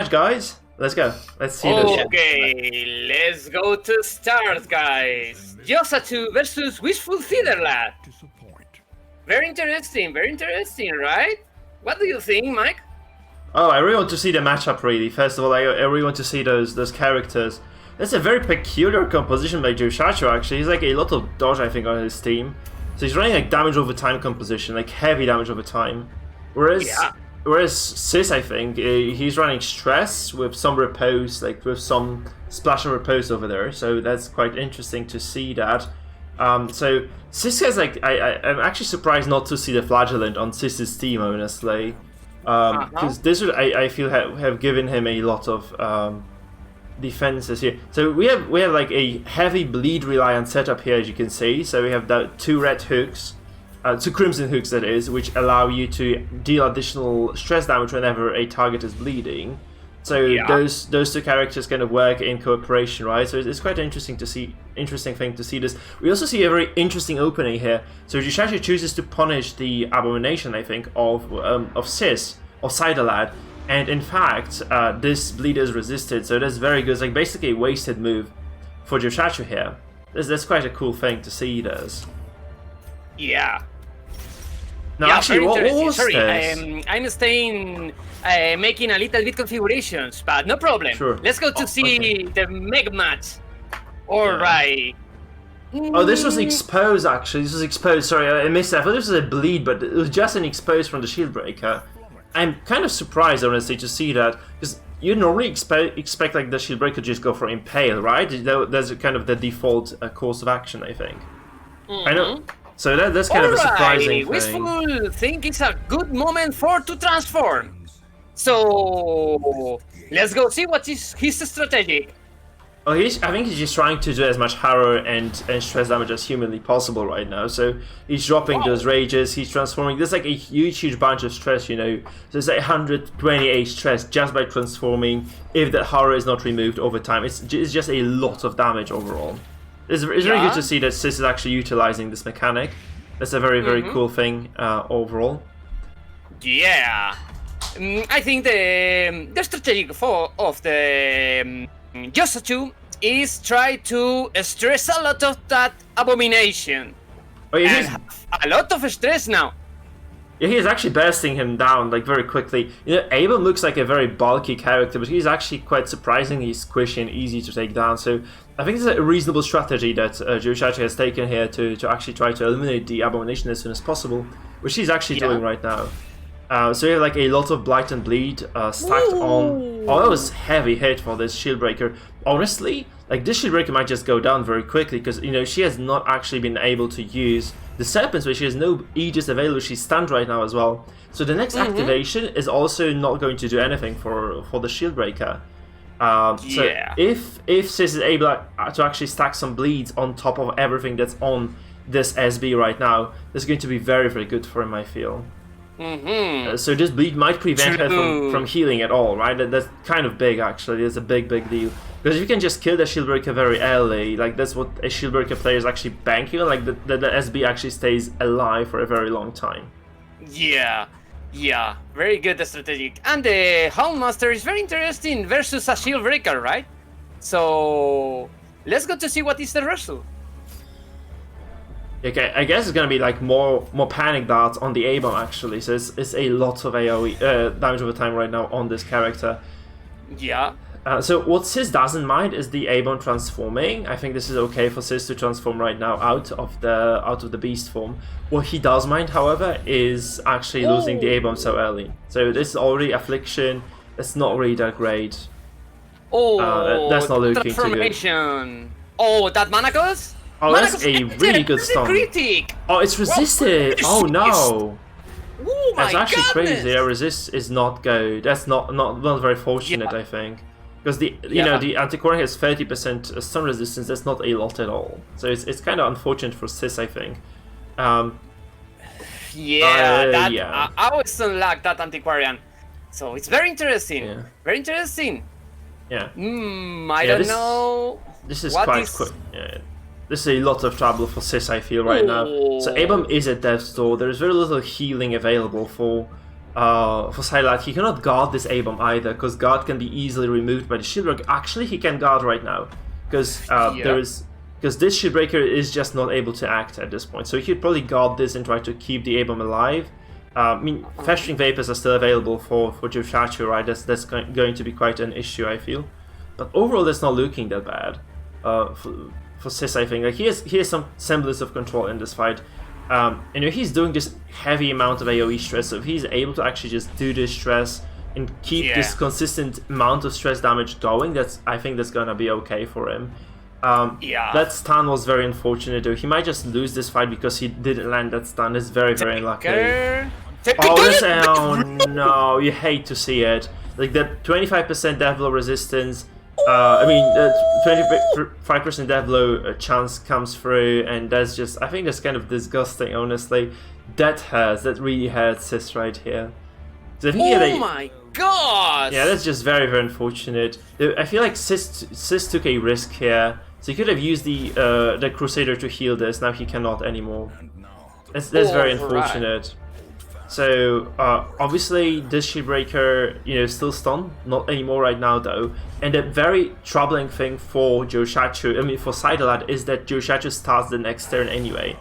Guys, let's go. Let's see this. Okay, let's go to start, guys. Joshachu versus Wishful Feather Lad. Very interesting, right? What do you think, Mike? Oh, I really want to see the matchup, really. First of all, I really want to see those characters. That's a very peculiar composition by Joshachu, actually. He's like a lot of dodge, I think, on his team. So he's running like damage over time composition, like heavy damage over time. Whereas Sis, I think, he's running stress with some repose, like with some splash and repose over there. So that's quite interesting to see that. So Sis has like, I'm actually surprised not to see the Flagellant on Sis's team, honestly. Because this would, I feel, have given him a lot of defenses here. So we have like a heavy bleed reliant setup here, as you can see. So we have the two red hooks. Two crimson hooks, that is, which allow you to deal additional stress damage whenever a target is bleeding. So those two characters kind of work in cooperation, right? So it's quite interesting thing to see this. We also see a very interesting opening here. So Joshachu chooses to punish the abomination, I think, of Sis, of Cider Lad, and in fact, this bleed is resisted. So that's very good. It's like basically a wasted move for Joshachu here. That's quite a cool thing to see this. Yeah. No, actually, what was Sorry, this? I'm staying, making a little bit configurations, but no problem. Sure. Let's go to see the mega match. Alright. Oh, this was exposed, actually. This was exposed. Sorry, I missed that. I thought this was a bleed, but it was just an expose from the shield breaker. I'm kind of surprised, honestly, to see that, because you normally expect like the shield breaker to just go for impale, right? That's kind of the default course of action, I think. I know. So that's kind of a surprising thing. Wishful think it's a good moment to transform. So let's go see what is his strategy. Oh, I think he's just trying to do as much harrow and stress damage as humanly possible right now. So he's dropping those rages, he's transforming. There's like a huge bunch of stress, you know. So it's like 128 stress just by transforming. If that harrow is not removed over time, it's just a lot of damage overall. It's very good to see that Sis is actually utilizing this mechanic. That's a very cool thing overall. Yeah, I think the strategy of the Joshachu is try to stress a lot of that abomination. Oh, yeah, and have a lot of stress now. Yeah, he is actually bursting him down like very quickly. You know, Abel looks like a very bulky character, but he's actually quite surprisingly squishy and easy to take down. So I think it's a reasonable strategy that Joshachu has taken here to actually try to eliminate the abomination as soon as possible, which he's actually doing right now. So you have like a lot of blight and bleed stacked on. Oh, that was heavy hit for this shield breaker. Honestly, like this shield breaker might just go down very quickly because you know she has not actually been able to use the serpents, where she has no Aegis available. She's stunned right now as well. So the next activation is also not going to do anything for the shield breaker. So if Sis is able to actually stack some bleeds on top of everything that's on this SB right now, this is going to be very good for him, I feel. So this bleed might prevent her from healing at all, right? That's kind of big, actually. It's a big deal. Because if you can just kill the shield breaker very early, like that's what a shield breaker player is actually banking on, like the SB actually stays alive for a very long time. Yeah, very good strategy. And the Houndmaster is very interesting versus a shield breaker, right? So let's go to see what is the result. Okay, I guess it's gonna be like more panic darts on the A-bomb actually. So it's a lot of AoE damage over time right now on this character. Yeah. So what Sis doesn't mind is the A-bomb transforming. I think this is okay for Sis to transform right now out of the beast form. What he does mind, however, is actually losing the A-bomb so early. So this is already affliction. That's not really that great. Oh, that's not looking too good. Oh, that Manacles? Oh, that's a really good stun. Oh, it's resisted. Oh no. Oh my That's actually goodness. crazy. The resist is not good. That's not very fortunate, I think. Because the the Antiquarian has 30% stun resistance. That's not a lot at all. So it's kind of unfortunate for Sis, I think. I always don't like that Antiquarian. So it's very interesting. Yeah. Very interesting. Yeah. I don't know. This is quite quick. Yeah. This is a lot of trouble for Sis, I feel, right now. So A-bomb is at death's door. There's very little healing available for for Sidelat. He cannot guard this A-bomb either, because guard can be easily removed by the Shieldbreaker. Actually, he can guard right now, because this Shieldbreaker is just not able to act at this point. So he could probably guard this and try to keep the A-bomb alive. I mean, Festering Vapors are still available for Joshachu, right? That's going to be quite an issue, I feel. But overall, that's not looking that bad for Sis, I think. Like, he has some semblance of control in this fight. He's doing this heavy amount of AoE stress, so if he's able to actually just do this stress and keep this consistent amount of stress damage going, I think that's gonna be okay for him. That stun was very unfortunate though. He might just lose this fight because he didn't land that stun. It's very, very unlucky. Oh no, you hate to see it. Like, that 25% death blow resistance, 25% death blow chance comes through, and that's just, I think that's kind of disgusting, honestly. That really hurts Sis right here. So my god! Yeah, that's just very, very unfortunate. I feel like Sis took a risk here, so he could have used the Crusader to heal this. Now he cannot anymore. That's very unfortunate. So obviously this Shieldbreaker, still stunned, not anymore right now though. And the very troubling thing for Joshachu, for Sidelat, is that Joshachu starts the next turn anyway.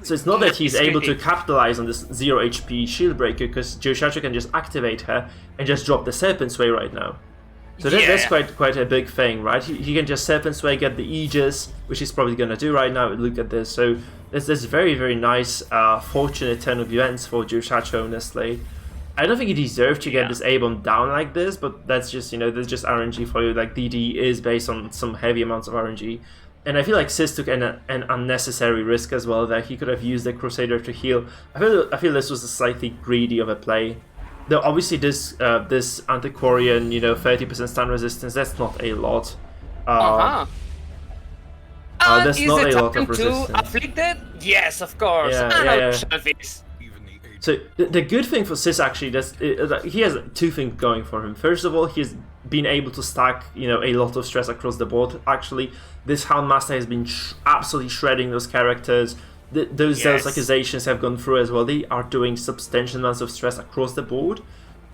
So it's not that he's able to capitalize on this 0 HP Shieldbreaker, because Joshachu can just activate her and just drop the Serpent Sway right now. So that's quite a big thing, right? He can just Serpent Sway, get the Aegis, which he's probably gonna do right now. Look at this. So this very, very nice, fortunate turn of events for Joshachu, honestly. I don't think he deserved to get this A-bomb down like this, but that's just, that's just RNG for you. Like, DD is based on some heavy amounts of RNG. And I feel like Sis took an unnecessary risk as well, that he could have used the Crusader to heal. I feel this was a slightly greedy of a play. Though obviously this Antiquarian, 30% stun resistance, that's not a lot. That's not a lot of resistance. Afflicted? Yes, of course. So the good thing for Sis actually, he has two things going for him. First of all, he's been able to stack a lot of stress across the board. Actually, this Houndmaster has been absolutely shredding those characters. Those accusations have gone through as well. They are doing substantial amounts of stress across the board.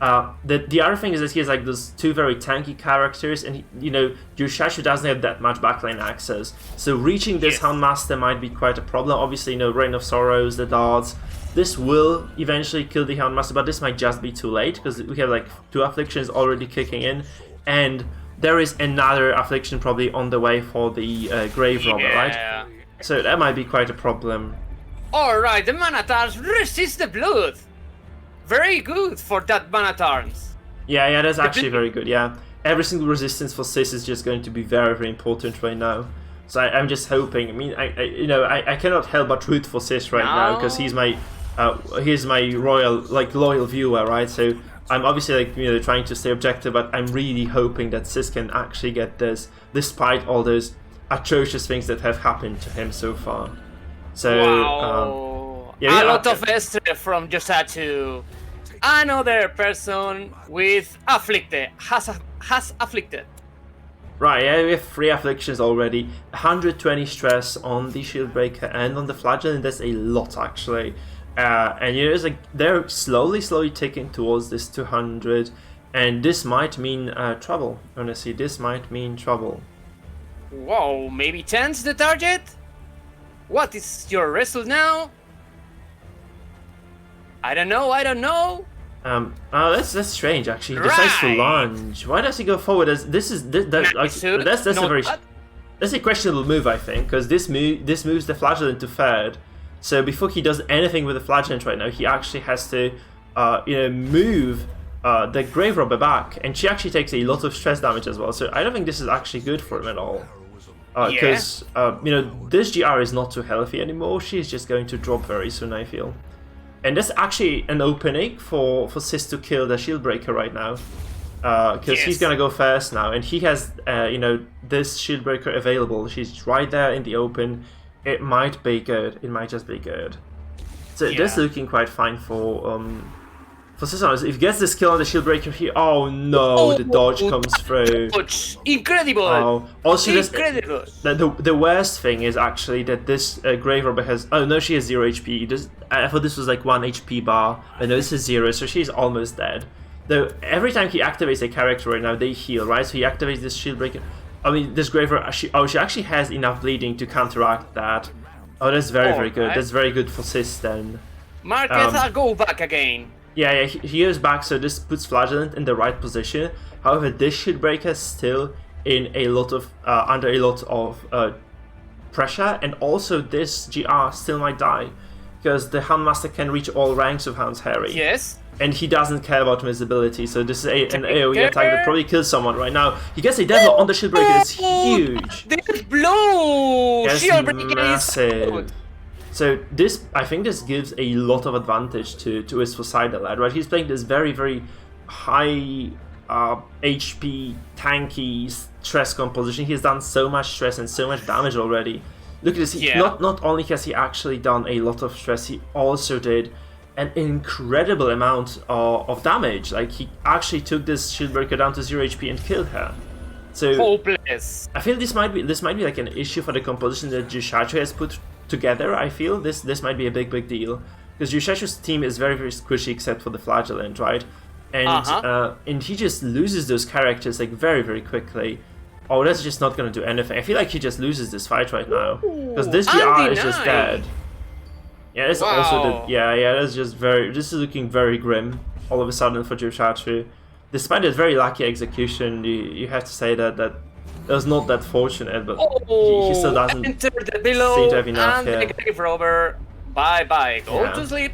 The other thing is that he has like those two very tanky characters, and Joshachu doesn't have that much backline access. So reaching this Houndmaster might be quite a problem. Obviously, Reign of Sorrows, the darts. This will eventually kill the Houndmaster, but this might just be too late, because we have like 2 afflictions already kicking in, and there is another affliction probably on the way for the Grave Robber, right? So that might be quite a problem. Alright, the Manatars resist the blood. Very good for that Manatarms. Yeah, that's actually very good, yeah. Every single resistance for Sis is just going to be very, very important right now. So I'm just hoping, I cannot help but root for Sis right now, because he's my loyal viewer, right? So I'm obviously trying to stay objective, but I'm really hoping that Sis can actually get this, despite all those atrocious things that have happened to him so far. So a lot of Estre from Joshachu. Another person with afflicted has afflicted. Right, yeah, we have 3 afflictions already. 120 stress on the Shieldbreaker and on the Flagellant. That's a lot actually. And it's like they're slowly ticking towards this 200, and this might mean trouble. Honestly, this might mean trouble. Whoa, maybe 10's the target? What is your result now? I don't know. That's strange actually. He decides to lunge. Why does he go forward? That's a questionable move, I think, because this moves the Flagellant to 3rd. So before he does anything with the Flagellant right now, he actually has to move the Grave Robber back, and she actually takes a lot of stress damage as well. So I don't think this is actually good for him at all. Because this GR is not too healthy anymore. She's just going to drop very soon, I feel. And that's actually an opening for Sis to kill the Shieldbreaker right now. Because he's gonna go first now, and he has this Shieldbreaker available. She's right there in the open. It might be good. It might just be good. So that's looking quite fine for For Sis, if he gets this kill on the shield breaker here, oh no, the dodge comes through. Incredible! Oh, also incredible. The worst thing is actually that this Grave Robber has. Oh no, she has 0 HP. I thought this was like 1 HP bar, but no, this is 0, so she's almost dead. Though every time he activates a character right now, they heal, right? So he activates this shield breaker. I mean, this Grave Robber. She actually has enough bleeding to counteract that. Oh, that's very good. That's very good for Sis then. Marquez, I'll go back again. Yeah, he goes back, so this puts Flagellant in the right position. However, this shield breaker is still in a lot of under a lot of pressure, and also this GR still might die because the Houndmaster can reach all ranks of Hound's Harry. Yes. And he doesn't care about visibility, so this is an AoE attack that probably kills someone right now. He gets a Devil on the shield breaker. It's huge. This blow! Yes, Shield breaker massive. So this, I think this gives a lot of advantage to his Poseidon lad, right? He's playing this very high HP, tanky stress composition. He's done so much stress and so much damage already. Look at this, not only has he actually done a lot of stress, he also did an incredible amount of damage. Like, he actually took this shield breaker down to 0 HP and killed her. So hopeless. I feel this might be like an issue for the composition that Joshachu has put together. I feel this might be a big deal because Joshachu's team is very squishy except for the Flagellant, right? And and he just loses those characters like very quickly. Oh, that's just not gonna do anything. I feel like he just loses this fight right now because this GR is just dead. Yeah, that's also the that's just this is looking very grim all of a sudden for Joshachu. Despite his very lucky execution, you have to say that it was not that fortunate, but he still doesn't seem to have enough here. And the Grave Robber, bye, go to sleep.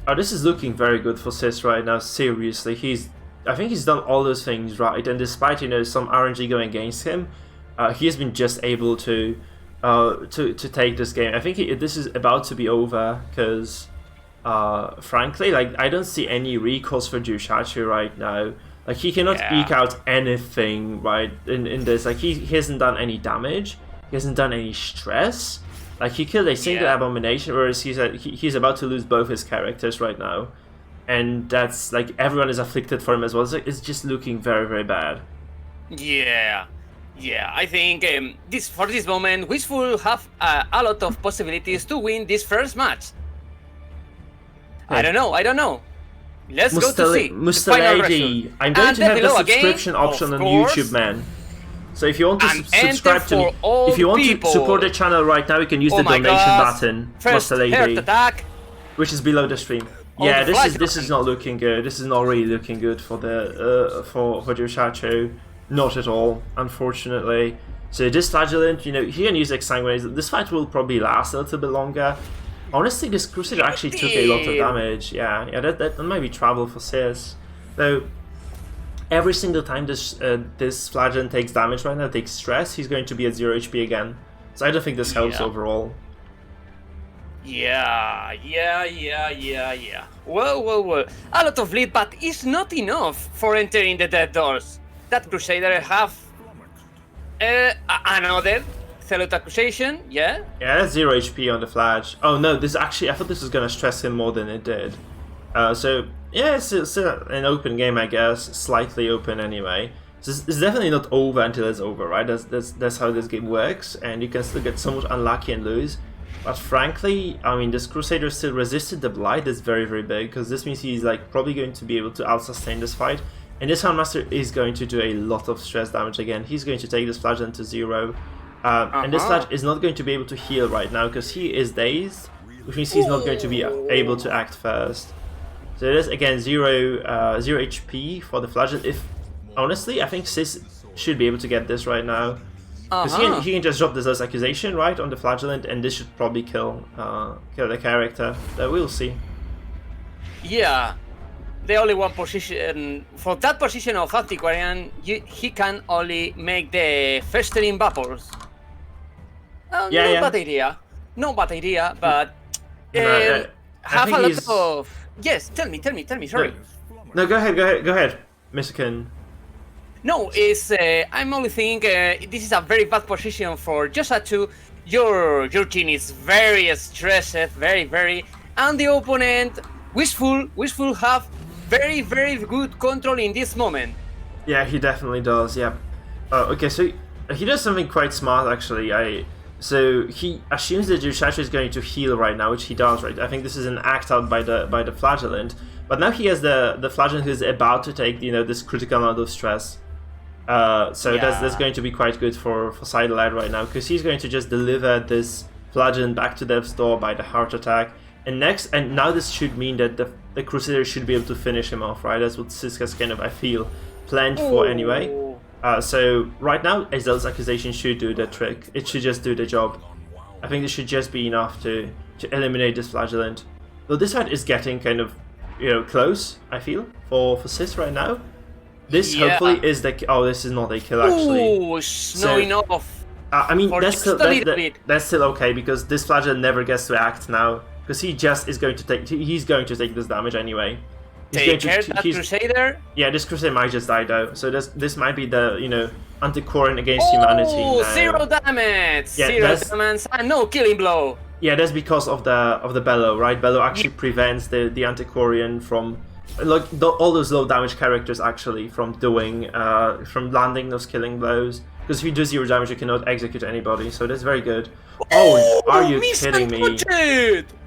Oh, this is looking very good for Sis right now, seriously. I think he's done all those things right, and despite, some RNG going against him, he has been just able to take this game. I think this is about to be over, because frankly, like, I don't see any recourse for Joshachu right now. Like, he cannot eke out anything, right, in this. Like, he hasn't done any damage. He hasn't done any stress. Like, he killed a single abomination, whereas he's about to lose both his characters right now. And that's, like, everyone is afflicted for him as well. It's just looking very bad. Yeah, I think for this moment, Wishful have a lot of possibilities to win this first match. I don't know. Let's go to see. Mustalady, I'm going to have the subscription option on YouTube, man. So if you want to subscribe to me, if you want to support the channel right now, you can use the donation button, Mustalady, which is below the stream. Yeah, this is not looking good. This is not really looking good for the for Joshachu. Not at all, unfortunately. So this Flagellant, he can use Exsanguinate. This fight will probably last a little bit longer. Honestly, this Crusader actually took a lot of damage. Yeah, that might be trouble for Sis. Though, every single time this Flagellant takes damage right now, takes stress, he's going to be at 0 HP again. So I don't think this helps overall. Yeah. Well. A lot of lead, but it's not enough for entering the dead doors. That Crusader have another Salute Accusation, Yeah, that's 0 HP on the Flash. Oh no, this actually, I thought this was gonna stress him more than it did. So yeah, it's still an open game, I guess, slightly open anyway. So it's definitely not over until it's over, right? That's how this game works, and you can still get somewhat unlucky and lose. But frankly, I mean, this Crusader still resisted the Blight. That's very big, because this means he's like probably going to be able to out-sustain this fight. And this Houndmaster is going to do a lot of stress damage again. He's going to take this Flagellant to 0. And this Flash is not going to be able to heal right now because he is dazed, which means he's not going to be able to act first. So it is again 0 HP for the Flagellant. Honestly, I think Sis should be able to get this right now. Because he can just drop this as accusation right on the Flagellant, and this should probably kill the character. We'll see. Yeah. The only one position for that position of Antiquarian, he can only make the festering vapors. No bad idea, but have a lot of. Yes, tell me. Sorry. No, go ahead, Misukun. No, I'm only thinking this is a very bad position for Joshachu. Your team is very stressed, very, and the opponent Wishful have very, very good control in this moment. Yeah, he definitely does. Yeah. Okay, so he does something quite smart actually. So he assumes that Joshachu is going to heal right now, which he does, right? I think this is an act out by the flagellant, but now he has the flagellant who's about to take this critical amount of stress. So that's going to be quite good for Sidelight right now, because he's going to just deliver this flagellant back to Death's Door by the heart attack, and now this should mean that the Crusader should be able to finish him off, right? That's what Sis has kind of, I feel, planned for anyway. So right now, Azel's accusation should do the trick. It should just do the job. I think this should just be enough to eliminate this flagellant. Though this fight is getting kind of close, I feel, for Sis right now. This hopefully is the this is not a kill actually. Ooh, snowing off. I mean that's still okay, because this flagellant never gets to act now, because he just is going to take this damage anyway. Take care, that Crusader. Yeah, this Crusader might just die though. So this might be the anti-Koran against humanity. Oh, 0 damage. Yeah, 0 damage and no killing blow. Yeah, that's because of the Bellow, right? Bellow actually prevents the anti-Korean from all those low damage characters actually from landing those killing blows. Because if you do 0 damage, you cannot execute anybody. So that's very good. Oh, are you kidding me?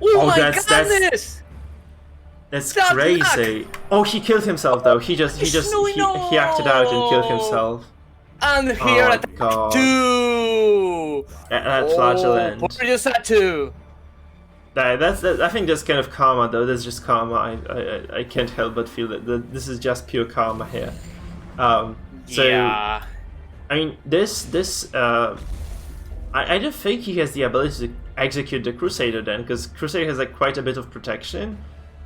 Oh my goodness! That's crazy. Luck. Oh, he killed himself though. He acted out and killed himself. And here attack 2. That flagellant. Joshachu. I think that's kind of karma though. That's just karma. I can't help but feel that this is just pure karma here. Yeah. I mean, I don't think he has the ability to execute the Crusader then, because Crusader has quite a bit of protection,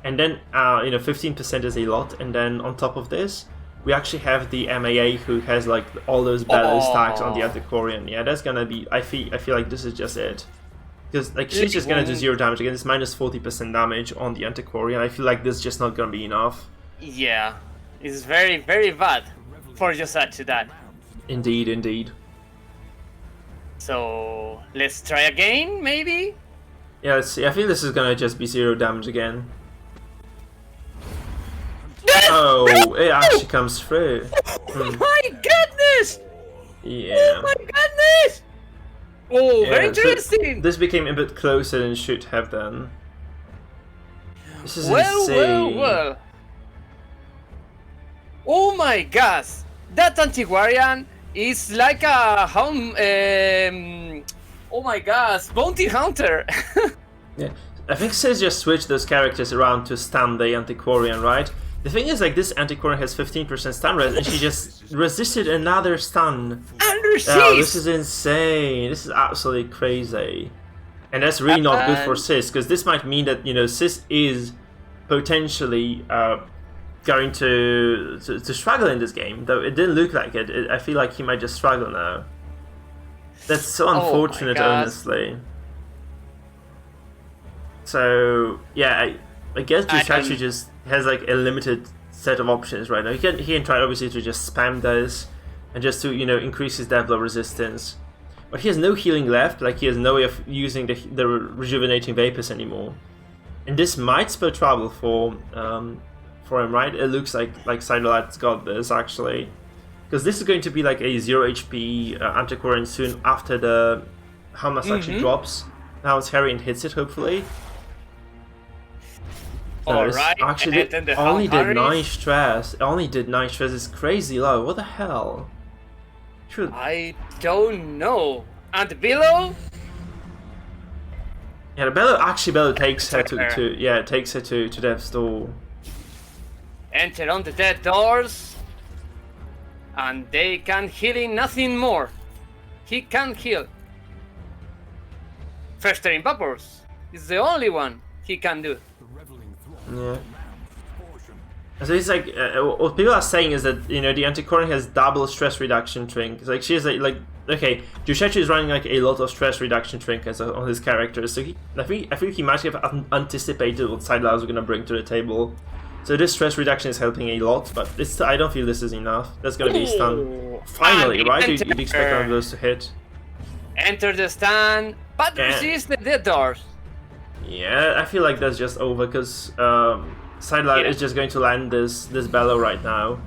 and then 15% is a lot, and then on top of this, we actually have the MAA who has all those battle stacks on the anti-Korean. Yeah, that's gonna be. I feel like this is just it, because she's just gonna do 0 damage again. It's minus 40% damage on the anti-Korean. I feel like this is just not gonna be enough. Yeah, it's very, very bad for Joshachu that. Indeed. So let's try again, maybe? Yeah, let's see. I feel this is gonna just be 0 damage again. Oh, it actually comes through. Oh my goodness! Yeah. Oh my goodness! Oh, very interesting! So this became a bit closer than it should have done. This is insane. Well. Oh my gosh! That Antiquarian is like a oh my gosh, bounty hunter. Yeah, I think Sis just switched those characters around to stun the Antiquarian, right? The thing is, this Antiquarian has 15% stun res, and she just resisted another stun. Oh, this is insane. This is absolutely crazy. And that's really not good for Sis, because this might mean that, Sis is potentially going to struggle in this game, though it didn't look like it. I feel like he might just struggle now. That's so unfortunate, honestly. So, yeah, I guess Joshachu just has a limited set of options right now. He can try obviously to just spam this and just to increase his death blow resistance, but he has no healing left. He has no way of using the rejuvenating vapors anymore, and this might spell trouble for him, right? It looks like Sidelight's got this actually, because this is going to be a 0 HP Antiquarian soon after the Hamas actually drops. Now it's Harry and hits it hopefully. Alright, actually only did 9 stress. Only did 9 stress. It's crazy low. What the hell? I don't know. And below? Yeah, the Bellow takes her to Death's Door. Enter on the dead doors, and they can heal in nothing more. He can heal. Festering Vapors is the only one he can do. Yeah. So it's what people are saying is that the Antiquarian has double stress reduction trinket. She has okay, Joshachu is running a lot of stress reduction trinkets on his characters. So I think he might have anticipated what Sidelight was gonna bring to the table. So this stress reduction is helping a lot, but I don't feel this is enough. That's gonna be stun. Finally, right? You'd expect one of those to hit. Enter the stun, but resist the dead doors. Yeah, I feel like that's just over because Sideline is just going to land this bellow right now,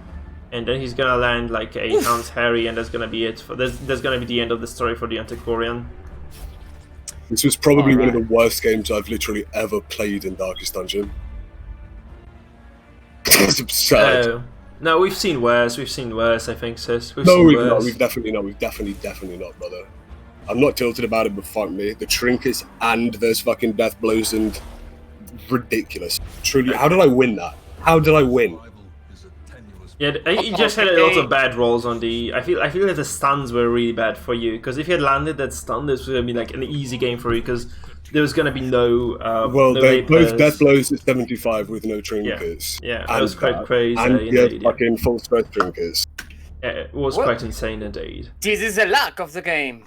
and then he's gonna land like a Hound's Harry, and that's gonna be it. That's gonna be the end of the story for the Antiquarian. This was probably one of the worst games I've literally ever played in Darkest Dungeon. It's absurd. No, we've seen worse. We've seen worse. I think, Sis. No, we've not. We've definitely not. We've definitely not, brother. I'm not tilted about it, but fuck me. The trinkets and those fucking death blows and ridiculous. Truly, how did I win that? How did I win? Yeah, you just had a lot of bad rolls on the. I feel like the stuns were really bad for you because if you had landed that stun, this was gonna be like an easy game for you because there was gonna be no. Well, no they vapors. both death blows at 75 with no trinkets. Yeah, that was quite crazy. And yeah, fucking full stress trinkets. Yeah, it was quite insane indeed. This is the luck of the game.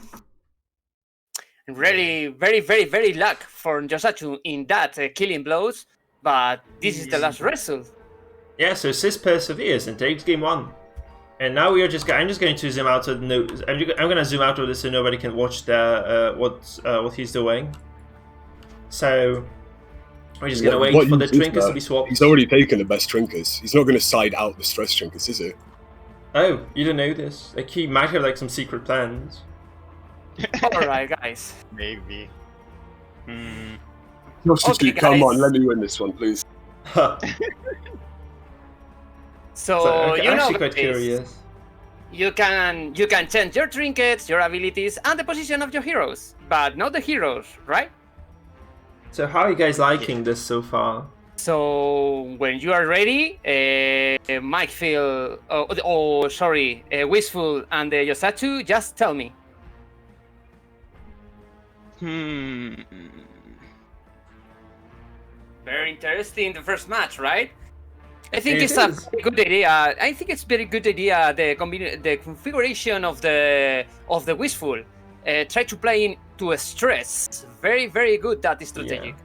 Really, very luck for Joshachu in that killing blows, but this is the last result. Yeah, so Sis perseveres and takes game 1. And now we are just. I'm just going to zoom out. I'm going to zoom out of this so nobody can watch the what he's doing. So we're just going to wait for the trinkets to be swapped. He's already taken the best trinkets. He's not going to side out the stress trinkets, is he? Oh, you don't know this? Like he might have like some secret plans. Alright, guys. Maybe. Okay, come on, let me win this one, please. So I'm you know, actually quite guys, curious. you can change your trinkets, your abilities, and the position of your heroes, but not the heroes, right? So how are you guys liking this so far? So when you are ready, Mikefield, Wishful and Joshachu, just tell me. Very interesting, the first match, right? I think it's a very good idea. I think it's very good idea. The configuration of the Wishful. Try to play into a stress. Very good. That is strategic. Yeah.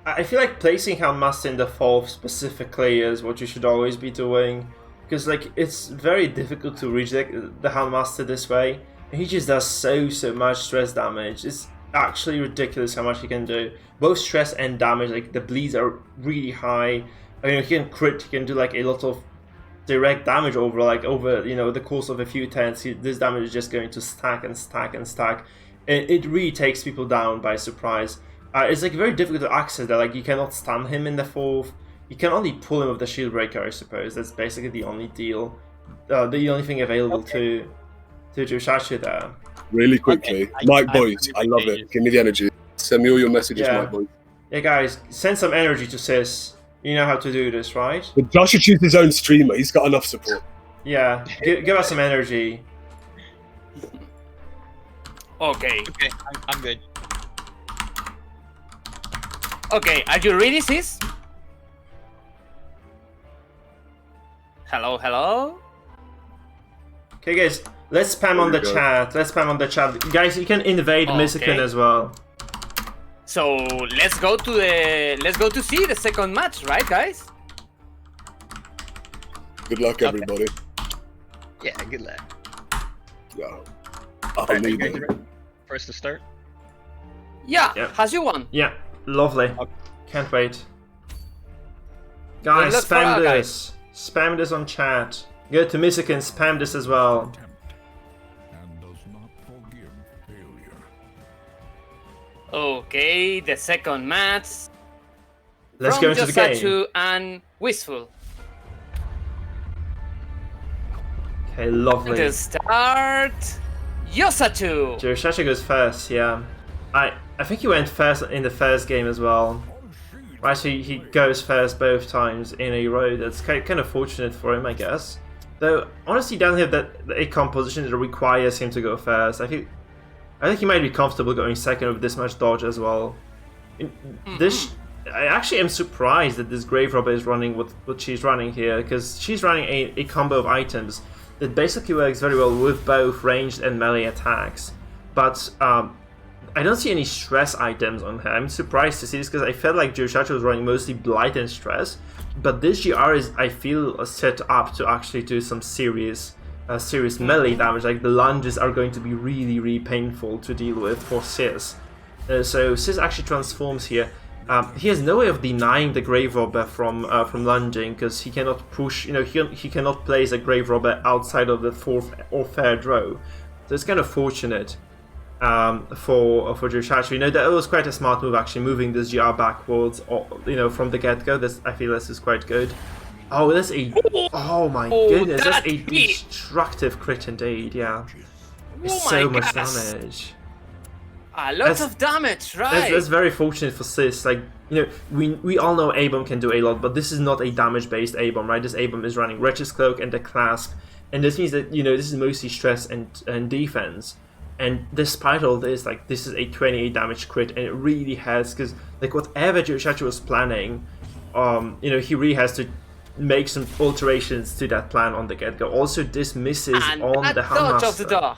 I feel like placing Houndmaster in the 4th specifically is what you should always be doing, because like it's very difficult to reach the Houndmaster this way. He just does so much stress damage. It's actually ridiculous how much he can do. Both stress and damage. Like the bleeds are really high. I mean, he can crit. He can do like a lot of direct damage over the course of a few turns. This damage is just going to stack and stack and stack. And it really takes people down by surprise. It's like very difficult to access that. Like you cannot stun him in the 4th. You can only pull him with the shield breaker, I suppose. That's basically the only deal. The only thing available to Joshachu there. Really quickly, Mike boys, I love it. Give me the energy. Send me all your messages, Mike boys. Yeah, guys, send some energy to Sis. You know how to do this, right? But Joshachu's his own streamer. He's got enough support. Yeah, give us some energy. Okay. Okay, I'm good. Okay, are you ready, Sis? Hello? Okay, guys, let's spam on the chat. Let's spam on the chat. Guys, you can invade Misukun as well. So let's go to see the second match, right, guys? Good luck, everybody. Yeah, good luck. Yeah. Alright, you guys ready for us to start? Yeah. Has you won? Yeah, lovely. Okay. Can't wait. Guys, spam this. Spam this on chat. Go to Misukun, spam this as well. Okay, the second match. Let's go into the game. Joshachu and Wishful. Okay, lovely. To start, Joshachu. Joshachu goes first, yeah. I think he went first in the first game as well. Right, so he goes first both times in a row. That's kind of fortunate for him, I guess. Though, honestly, he doesn't have a composition that requires him to go first. I think he might be comfortable going second with this much dodge as well. I actually am surprised that this Grave Robber is running what she's running here, because she's running a combo of items that basically works very well with both ranged and melee attacks. But I don't see any stress items on her. I'm surprised to see this because I felt like Joshachu was running mostly Blight and Stress, but this GR is, I feel, set up to actually do some serious melee damage. Like the lunges are going to be really painful to deal with for Sis. So Sis actually transforms here. He has no way of denying the Grave Robber from lunging, because he cannot push, he cannot place a Grave Robber outside of the 4th or 3rd row. So it's kind of fortunate for Joshachu. That was quite a smart move, actually, moving this GR backwards, from the get-go. I feel this is quite good. Oh, that's oh my goodness, that's a destructive crit indeed, yeah. It's so much damage. A lot of damage, right? That's very fortunate for Sis. Like, we all know A-bomb can do a lot, but this is not a damage-based A-bomb, right? This A-bomb is running Wretch's Cloak and the Clasp, and this means that, this is mostly stress and defense. And despite all this, like, this is a 28 damage crit, and it really has, because, like, whatever Joshachu was planning, he really has to make some alterations to that plan on the get-go. Also, this misses and on the Handmaster. Of the door.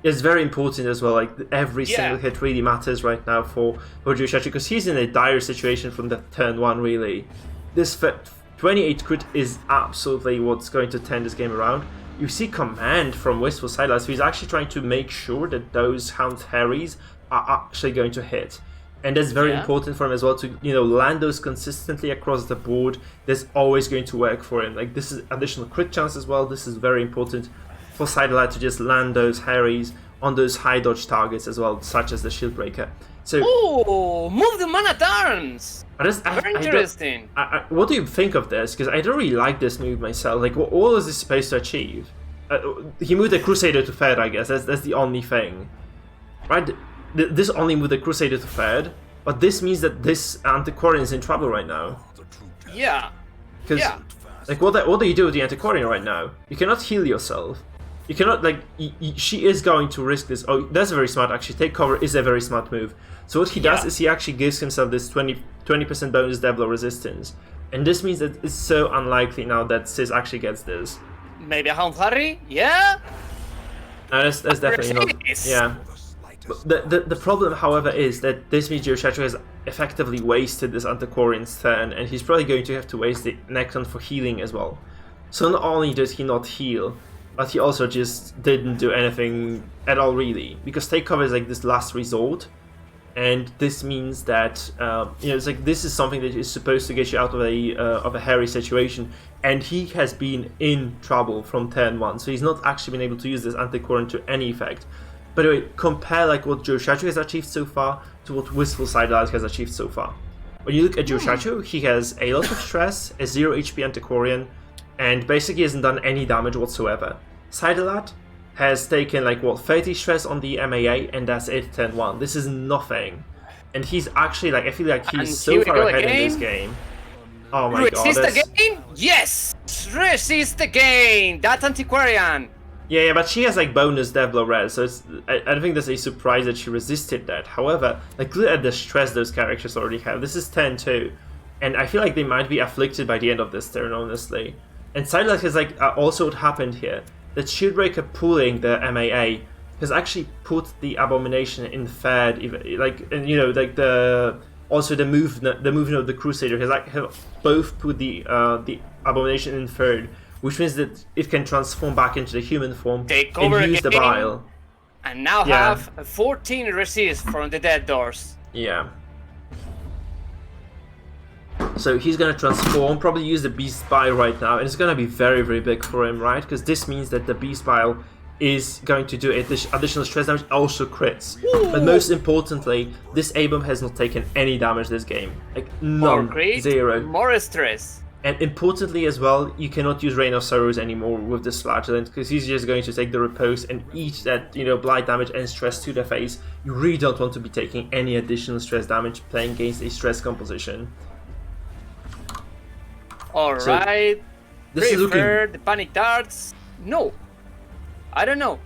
It's very important as well, like, every single hit really matters right now for Joshachu, because he's in a dire situation from the turn 1, really. This 28 crit is absolutely what's going to turn this game around. You see command from Wistful Sidelights, so he's actually trying to make sure that those Hound Harries are actually going to hit. And that's very important for him as well, to land those consistently across the board. That's always going to work for him. Like, this is additional crit chance as well. This is very important for Sidelight to just land those Harries on those high dodge targets as well, such as the Shield Breaker. So, move the Man at Arms! Very interesting. What do you think of this? Because I don't really like this move myself. Like, what is this supposed to achieve? He moved the Crusader to 3rd, I guess. That's the only thing. Right? This only moved the Crusader to 3rd, but this means that this Antiquarian is in trouble right now. Yeah. Because, like, what do you do with the Antiquarian right now? You cannot heal yourself. You cannot, like, she is going to risk this. Oh, that's very smart, actually. Take cover is a very smart move. So what he does is he actually gives himself this 20% bonus Devlo resistance. And this means that it's so unlikely now that Sis actually gets this. Maybe a Hound Harry? Yeah? No, that's definitely not. Yeah. But the problem, however, is that this means Joshachu has effectively wasted this Antiquarian's turn, and he's probably going to have to waste the next one for healing as well. So not only does he not heal, but he also just didn't do anything at all, really, because take cover is like this last resort, and this means that it's like this is something that is supposed to get you out of a hairy situation, and he has been in trouble from turn 1, so he's not actually been able to use this Antiquarian to any effect. By the way, compare like what Joshachu has achieved so far to what Wistful Sidelight has achieved so far. When you look at Joshachu, he has a lot of stress, a 0 HP Antiquarian, and basically hasn't done any damage whatsoever. Sidelight has taken like 30 stress on the MAA, and that's it, turn 1. This is nothing. And he's actually like, I feel like he's so far ahead in this game. Oh my god. Resist again? Yes! Resist again! That Antiquarian! Yeah, but she has like bonus Devlo res, so I don't think there's a surprise that she resisted that. However, like look at the stress those characters already have. This is 10-2, and I feel like they might be afflicted by the end of this turn, honestly. And Sidelight has like also what happened here, that Shieldbreaker pulling the MAA has actually put the Abomination in 3rd, like, and like the movement of the Crusader has like both put the Abomination in 3rd. Which means that it can transform back into the human form and use the bile. And now have 14 resist from the dead doors. Yeah. So he's gonna transform, probably use the Beast Bile right now, and it's gonna be very, very big for him, right? Because this means that the Beast Bile is going to do additional stress damage, also crits. Ooh. But most importantly, this A-bomb has not taken any damage this game. Like, none. Zero. More stress. And importantly as well, you cannot use Reign of Sorrows anymore with this Flagellant, because he's just going to take the Repose and eat that, blight damage and stress to the face. You really don't want to be taking any additional stress damage playing against a stress composition. Alright. So, this is looking... the Panic Darts? No. I don't know.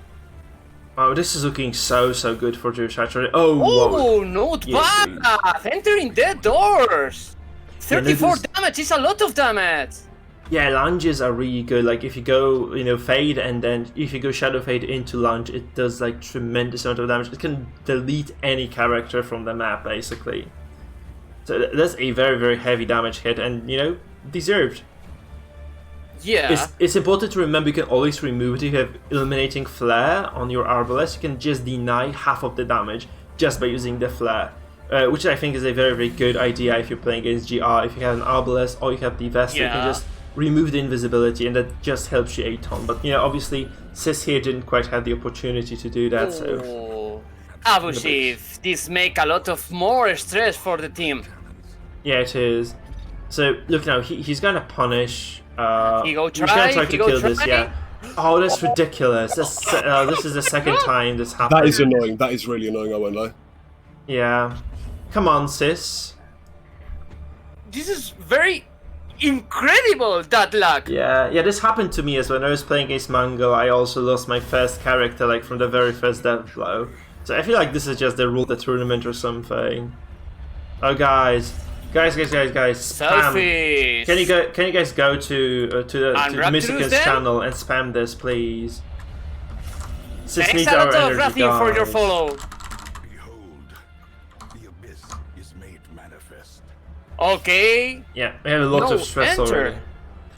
Oh, this is looking so good for Joshachu. Oh, not bad! Entering dead doors! 34 damage is a lot of damage! Yeah, lunges are really good. Like, if you go, Fade, and then if you go Shadow Fade into lunge, it does, like, tremendous amount of damage. It can delete any character from the map, basically. So that's a very, very heavy damage hit, and, deserved. Yeah. It's important to remember you can always remove it. If you have Illuminating Flare on your Arbalest, you can just deny half of the damage just by using the Flare. which I think is a very, very good idea if you're playing against GR. If you have an Arbalest or you have the Vesta, you can just remove the invisibility, and that just helps you a ton. But, you know, obviously, Sis here didn't quite have the opportunity to do that, so... Abusive. This make a lot of more stress for the team. Yeah, it is. So, look now, he's gonna punish... He gonna he's gonna try to kill this, try. yeah. Oh, that's ridiculous. This is the second time this happened. That is annoying. That is really annoying, I won't lie. Yeah. Come on, Sis. This is very incredible, that luck. Yeah, this happened to me as when I was playing against Mango. I also lost my first character, like, from the very first death blow. So I feel like this is just the rule of the tournament or something. Oh, guys, spam. Selfish. Can you guys go to Misukun's channel and spam this, please? Sis Thanks needs a our lot of energy, Rafi for your guys. follow. Behold, the abyss is made manifest. Okay. Yeah, we have a lot of stress enter. already.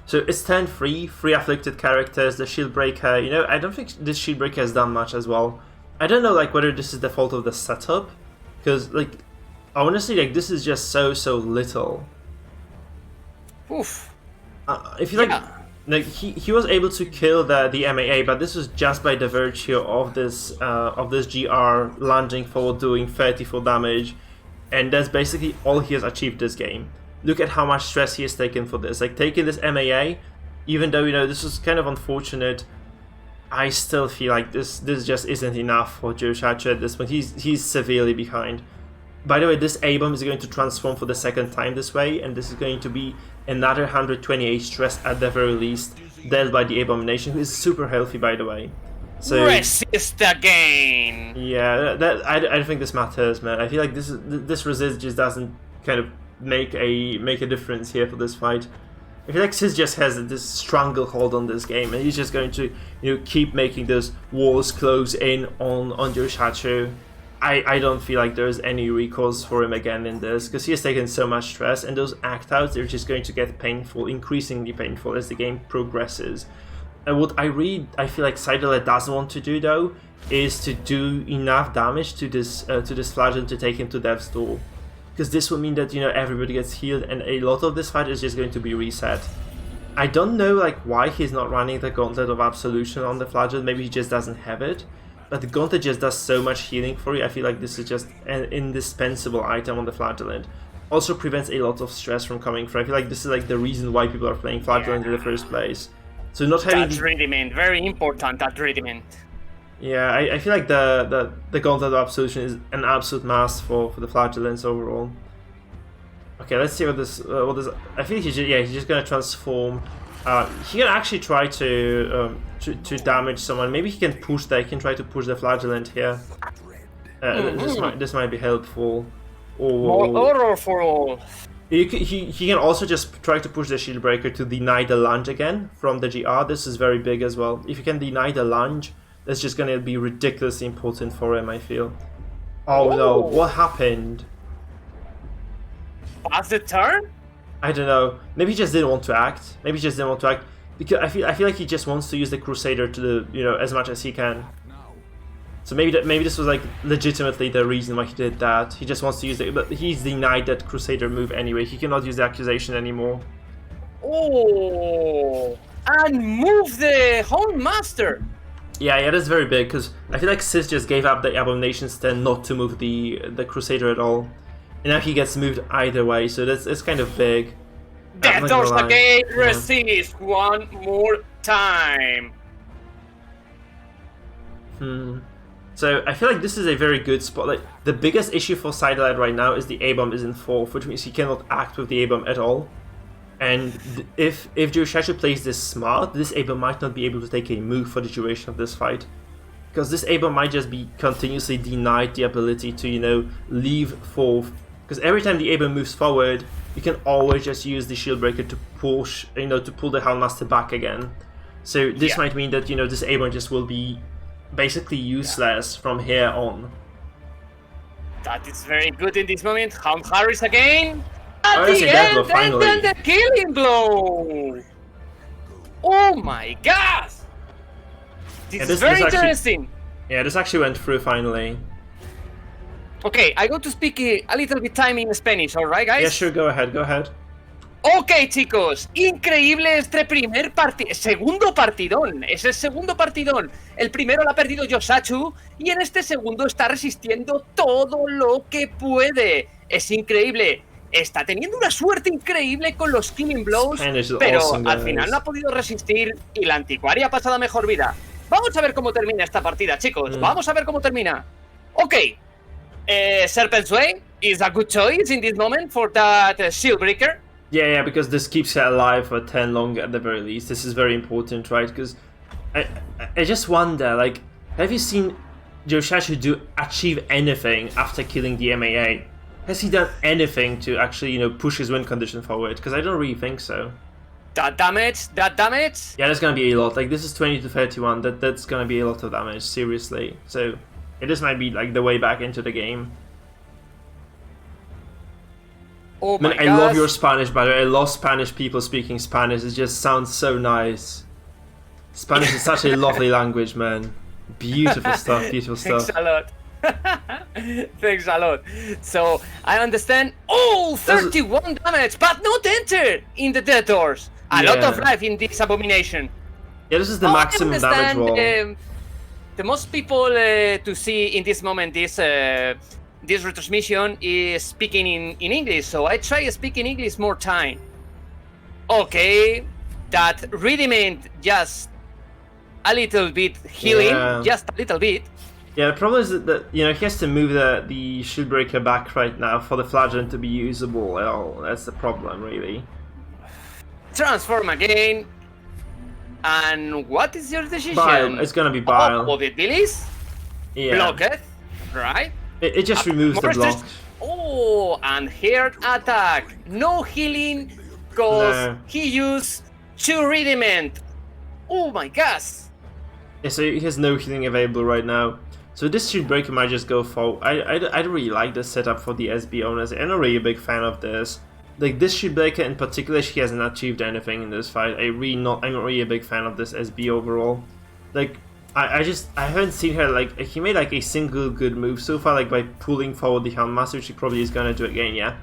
So it's turn 3, 3 afflicted characters, the shield breaker. You know, I don't think this shield breaker has done much as well. I don't know, like, whether this is the fault of the setup, because, like, honestly, like, this is just so little. Oof. If you like he was able to kill the MAA, but this was just by the virtue of this GR landing forward, doing 34 damage, and that's basically all he has achieved this game. Look at how much stress he has taken for this. Like, taking this MAA, even though, you know, this was kind of unfortunate, I still feel like this just isn't enough for Joshachu at this point. He's severely behind. By the way, this A-bomb is going to transform for the second time this way, and this is going to be another 128 stress at the very least, dealt by the Abomination, who is super healthy, by the way. So resist again. Yeah, I don't think this matters, man. I feel like this resist just doesn't kind of make a difference here for this fight. I feel like Sis just has this stranglehold on this game, and he's just going to, you know, keep making those walls close in on Joshachu. I don't feel like there's any recourse for him again in this, because he has taken so much stress, and those act outs, they're just going to get painful, increasingly painful as the game progresses. And what I feel like Sidelet doesn't want to do, though, is to do enough damage to this Flagellant to take him to Death's Door. Because this will mean that, you know, everybody gets healed, and a lot of this fight is just going to be reset. I don't know, like, why he's not running the Gauntlet of Absolution on the Flagellant. Maybe he just doesn't have it. But the Gauntlet just does so much healing for you. I feel like this is just an indispensable item on the Flagellant. Also prevents a lot of stress from coming through. I feel like this is like the reason why people are playing Flagellant in the first place. So not having that rudiment, very important, that rudiment. Yeah, I feel like the Gauntlet of Absolution is an absolute must for the Flagellants overall. Okay, let's see what this I think he's just gonna transform. He can actually try to damage someone. Maybe he can push that. He can try to push the Flagellant here. This might be helpful. More horror for all. He can also just try to push the Shield Breaker to deny the lunge again from the GR. This is very big as well. If you can deny the lunge, that's just gonna be ridiculously important for him, I feel. Oh no, what happened? Pass the turn? I don't know. Maybe he just didn't want to act. Because I feel like he just wants to use the Crusader to as much as he can. So maybe this was like legitimately the reason why he did that. He just wants to use it, but he's denied that Crusader move anyway. He cannot use the accusation anymore. Oh, and move the Hound Master. Yeah, that's very big, because I feel like Sis just gave up the Abomination stand not to move the Crusader at all. And now he gets moved either way, so it's kind of big. Death Doors again, resist one more time. So I feel like this is a very good spot. Like, the biggest issue for Sideline right now is the A-bomb is in 4th, which means he cannot act with the A-bomb at all. And if Joshachu plays this smart, this A-bomb might not be able to take a move for the duration of this fight. Because this A-bomb might just be continuously denied the ability to, leave 4th. Because every time the A-bomb moves forward, you can always just use the Shield Breaker to push, to pull the Houndmaster back again. So this might mean that, this A-bomb just will be basically useless from here on. That is very good in this moment. Hound Harris again. At the end, and then the killing blow. Oh my god! This is very interesting. Yeah, this actually went through finally. Okay, I go to speak a little bit time in Spanish, alright, guys? Yeah, sure, go ahead, go ahead. Ok, chicos, increíble este segundo partidón. Es el segundo partidón. El primero lo ha perdido Joshachu y en este segundo está resistiendo todo lo que puede. Es increíble. Está teniendo una suerte increíble con los Killing Blows, pero awesome, al final no ha podido resistir y la anticuaria ha pasado a mejor vida. Vamos a ver cómo termina esta partida, chicos. Vamos a ver cómo termina. Ok. Serpent's Way is a good choice in this moment for that shield breaker. Yeah, because this keeps her alive for 10 long at the very least. This is very important, right? Because I just wonder, like, have you seen Joshachu achieve anything after killing the MAA? Has he done anything to actually, you know, push his win condition forward? Because I don't really think so. That damage? Yeah, that's gonna be a lot. Like, this is 20 to 31. That's gonna be a lot of damage, seriously. So, this might be, like, the way back into the game. Oh my I love your Spanish, by the way. I love Spanish people speaking Spanish. It just sounds so nice. Spanish is such a lovely language, man. Beautiful stuff, beautiful stuff. Thanks a lot. Thanks a lot. So, I understand. Oh, 31 damage, but not enter in the dead doors. A lot of life in this abomination. Yeah, this is the maximum damage roll. The most people to see in this moment this retransmission is speaking in English, so I try speaking English more time. Okay, that rudiment just a little bit healing, just a little bit. Yeah, the problem is that you know, he has to move the shield breaker back right now for the flagellant to be usable at all. That's the problem, really. Transform again. And what is your decision? Bile. It's gonna be Bile. Oh, the Billies? Yeah. Block it, right? It just removes the block. Oh, and heart attack. No healing, because he used 2 rudiment. Oh my gosh. Yeah, so he has no healing available right now. So this shield breaker might just go for... I don't really like this setup for the SB owners. I'm not really a big fan of this. Like, this shield breaker in particular, she hasn't achieved anything in this fight. I'm not really a big fan of this SB overall. Like, I haven't seen her, like, he made like a single good move so far, like by pulling forward the Houndmaster, which he probably is gonna do again, yeah.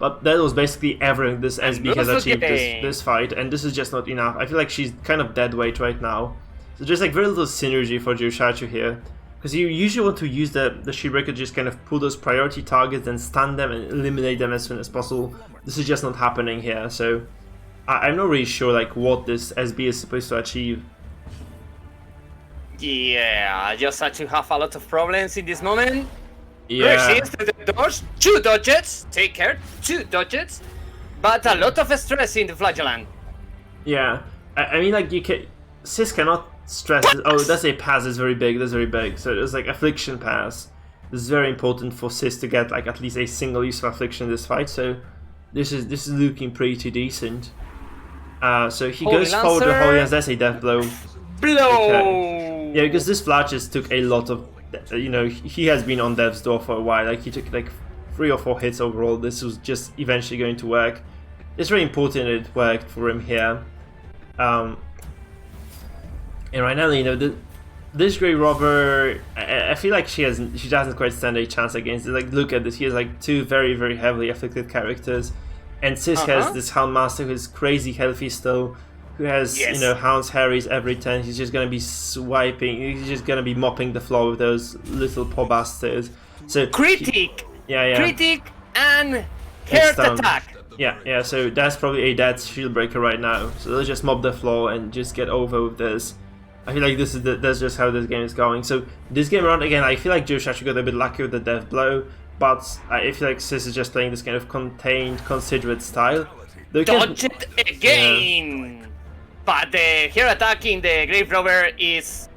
But that was basically everything this SB has achieved this fight, and this is just not enough. I feel like she's kind of dead weight right now. So there's like very little synergy for Joshachu here. Because you usually want to use the shield breaker to just kind of pull those priority targets and stun them and eliminate them as soon as possible. This is just not happening here, so I'm not really sure like what this SB is supposed to achieve. Yeah, Joshachu have a lot of problems in this moment. Yeah. Resist the doors, 2 dodges, take care, 2 dodges, but a lot of stress in the flagellant. Yeah, I mean, like, Sis cannot stress this. Oh, that's a pass, that's very big, so there's like Affliction pass. This is very important for Sis to get like at least a single use of Affliction in this fight, so this is looking pretty decent. So he goes forward to Holy Lance, that's a death blow. Okay. Yeah, because this Flash just took a lot of, you know, he has been on death's door for a while, like he took like 3 or 4 hits overall. This was just eventually going to work. It's very important it worked for him here. And right now, you know, this Grey Robber, I feel like she doesn't quite stand a chance against it. Like, look at this, he has like 2 very, very heavily afflicted characters. And Sis has this Houndmaster who's crazy healthy still, who has, you know, Hounds, Harrys every turn. He's just gonna be swiping, he's just gonna be mopping the floor with those little poor bastards. So Critic! Yeah. Critic and heart attack! Yeah, so that's probably a dead shield breaker right now. So they'll just mop the floor and just get over with this. I feel like that's just how this game is going. So this game around, again, I feel like Joshachu got a bit lucky with the death blow, but I feel like Sis is just playing this kind of contained, considerate style. Dodge it again! Yeah. But the heart attack in the Grave Robber is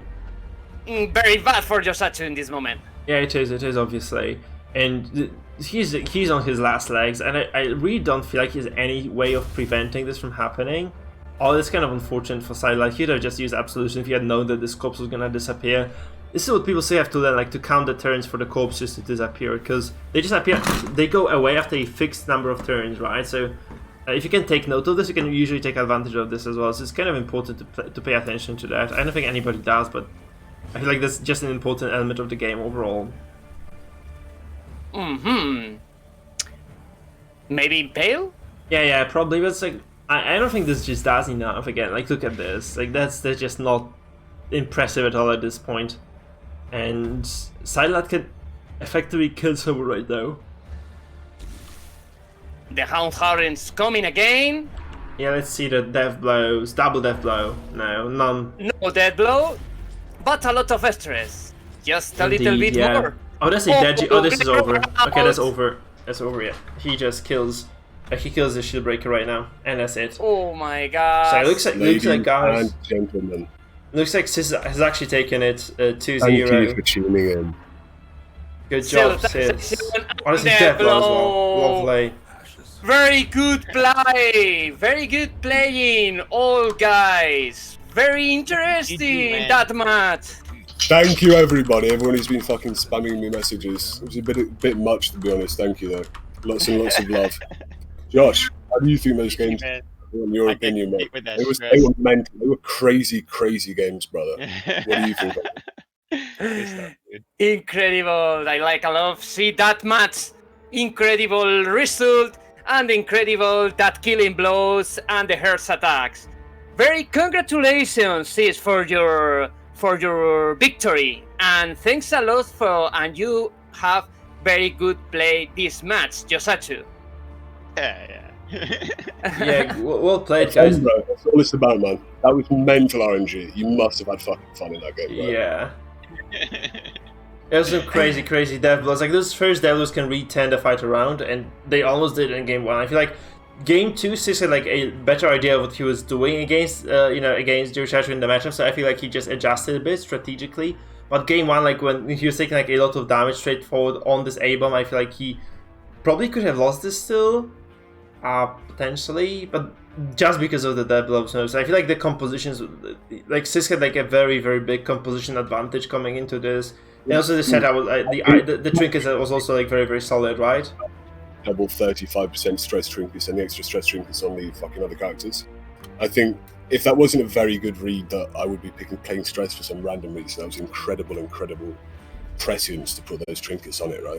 very bad for Joshachu in this moment. Yeah, it is obviously. And he's on his last legs, and I really don't feel like he has any way of preventing this from happening. Oh, it's kind of unfortunate for Sidelight. He'd have just used Absolution if he had known that this corpse was gonna disappear. This is what people say have to learn, like to count the turns for the corpses to disappear, because they just appear, they go away after a fixed number of turns, right? So if you can take note of this, you can usually take advantage of this as well. So it's kind of important to pay attention to that. I don't think anybody does, but I feel like that's just an important element of the game overall. Mm-hmm. Maybe Impale? Yeah, probably. But it's like I don't think this just does enough. Again, like look at this. Like that's just not impressive at all at this point. And Sidelat can effectively kill someone right now. The Hound Harden's coming again. Yeah, let's see the death blows. Double death blow. No, none. No dead blow, but a lot of stress. Just a little Indeed, bit yeah. more. Oh, that's a dead. Oh, this is over. Okay, that's out. over. That's over. Yeah, he just kills. He kills the shield breaker right now, and that's it. Oh my god. So it looks like guys. and gentlemen, Looks like Sis has actually taken it 2-0. thank you for tuning in. Good job, Sis. Oh, this is death blow as well. Lovely. Very good play. Very good playing, all guys. Very interesting, man. that match. Thank you, everybody. Everyone who's been fucking spamming me messages. It was a bit much, to be honest. Thank you, though. Lots and lots of love. Josh, how do you think those games? Man. In your I can't opinion, mate. compete with that They stress. were mental. They were crazy, crazy games, brother. What do you think? Good stuff, dude. Incredible. I like a lot of see that match. Incredible result and incredible that killing blows and the hearts attacks. Very congratulations, Sis, for your victory, and thanks a lot and you have very good play this match, Joshachu. Yeah. Yeah, well played, guys. Bro, that's all it's about, man. That was mental RNG. You must have had fucking fun in that game, bro. Yeah. It was some crazy death blows. Like those first death blows can re-turn the fight around, and they almost did it in game 1. I feel like game 2, Sis had like a better idea of what he was doing against, against Joshachu in the matchup. So I feel like he just adjusted a bit strategically. But game 1, like when he was taking like a lot of damage straight forward on this A bomb, I feel like he probably could have lost this still, potentially, but just because of the death blows. So I feel like the compositions, like Sis had like a very big composition advantage coming into this. And also the setup was the trinkets was also like very solid, right? Double 35% stress trinkets and the extra stress trinkets on the fucking other characters. I think if that wasn't a very good read, that I would be playing stress for some random reason. That was incredible prescience to put those trinkets on it, right?